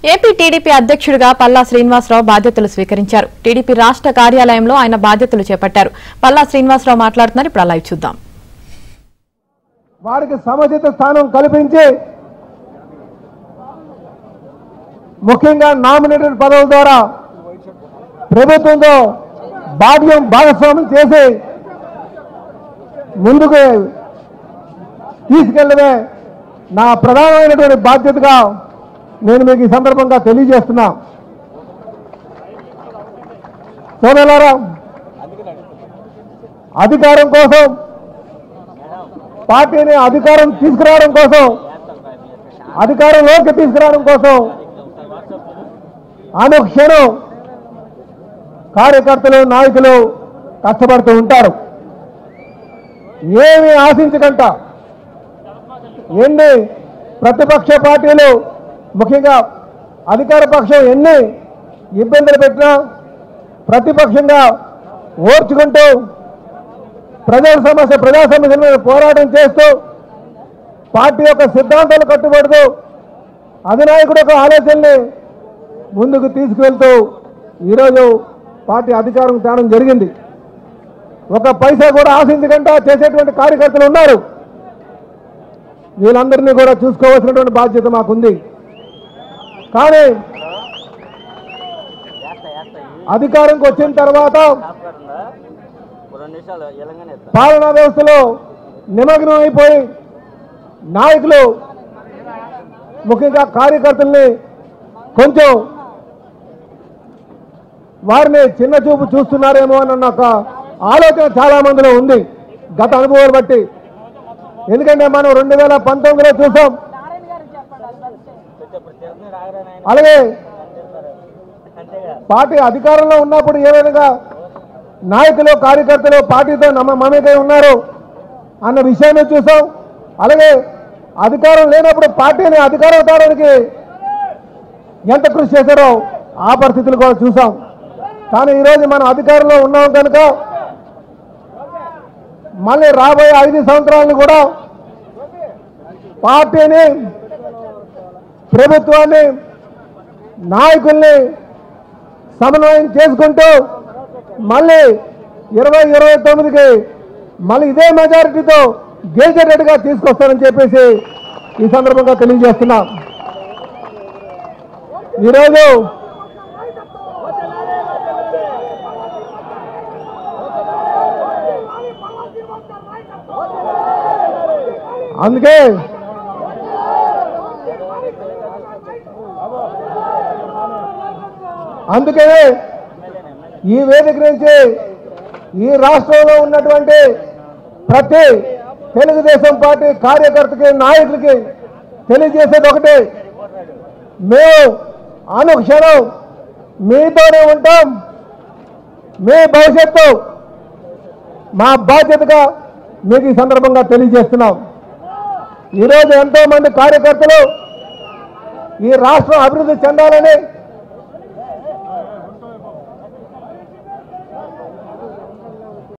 AP TDP అధ్యక్షుడిగా పల్లా శ్రీనివాసరావు బాధ్యతలు స్వీకరించారు. టీడీపీ రాష్ట్ర కార్యాలయంలో ఆయన బాధ్యతలు చేపట్టారు. పల్లా శ్రీనివాసరావు మాట్లాడుతున్నారు. ఇప్పుడు లైవ్ చూద్దాం. వారికి సముచిత స్థానం కల్పించి ముఖ్యంగా నామినేటెడ్ పదవుల ద్వారా ప్రభుత్వంతో భాగస్వామ్యం చేసి ముందుకు తీసుకెళ్లడమే నా ప్రధానమైనటువంటి బాధ్యతగా నేను మీకు ఈ సందర్భంగా తెలియజేస్తున్నా. సోదరులారా, అధికారం కోసం, పార్టీని అధికారంలోకి తీసుకురావడం కోసం అనుక్షణం కార్యకర్తలు, నాయకులు కష్టపడుతూ ఉంటారు. ఏమి ఆశించకంట ఎన్ని ప్రతిపక్ష పార్టీలు, ముఖ్యంగా అధికార పక్షం ఎన్ని ఇబ్బందులు పెట్టినా ప్రతిపక్షంగా ఓర్చుకుంటూ ప్రజా సమస్యల మీద పోరాటం చేస్తూ పార్టీ యొక్క సిద్ధాంతాలు కట్టుబడుతూ అధినాయకుడు యొక్క ఆలోచనల్ని ముందుకు తీసుకువెళ్తూ ఈరోజు పార్టీ అధికారం తేవడం జరిగింది. ఒక పైసా కూడా ఆశించకుండా చేసేటువంటి కార్యకర్తలు ఉన్నారు. వీళ్ళందరినీ కూడా చూసుకోవాల్సినటువంటి బాధ్యత మాకుంది. కానీ అధికారంకి వచ్చిన తర్వాత పాలనా వ్యవస్థలో నిమగ్నం అయిపోయి నాయకులు, ముఖ్యంగా కార్యకర్తల్ని కొంచెం వారిని చిన్న చూపు చూస్తున్నారేమో అన్న ఒక ఆలోచన చాలా మందిలో ఉంది గత అనుభవాలు బట్టి. ఎందుకంటే మనం 2019లో చూసాం. అలాగే పార్టీ అధికారంలో ఉన్నప్పుడు ఏ విధంగా నాయకులు, కార్యకర్తలు పార్టీతో మమేకై ఉన్నారు అన్న విషయాన్ని చూసాం. అలాగే అధికారం లేనప్పుడు పార్టీని అధికారం తేవడానికి ఎంత కృషి చేశారో ఆ పరిస్థితులు కూడా చూసాం. కానీ ఈరోజు మనం అధికారంలో ఉన్నాం కనుక మళ్ళీ రాబోయే 5 సంవత్సరాలను కూడా పార్టీని, ప్రభుత్వాన్ని, నాయకుల్ని సమన్వయం చేసుకుంటూ మళ్ళీ 2029కి మళ్ళీ ఇదే మెజారిటీతో గెలిచేటట్టుగా తీసుకొస్తానని చెప్పేసి ఈ సందర్భంగా తెలియజేస్తున్నాం. ఈరోజు అందుకే ఈ వేదిక నుంచి ఈ రాష్ట్రంలో ఉన్నటువంటి ప్రతి తెలుగుదేశం పార్టీ కార్యకర్తకి, నాయకులకి తెలియజేసేది ఒకటి: మేము అనుక్షణం మీతోనే ఉంటాం. మీ భవిష్యత్తు మా బాధ్యతగా మీకు ఈ సందర్భంగా తెలియజేస్తున్నాం. ఈరోజు ఎంతో మంది కార్యకర్తలు ఈ రాష్ట్రం అభివృద్ధి చెందాలని,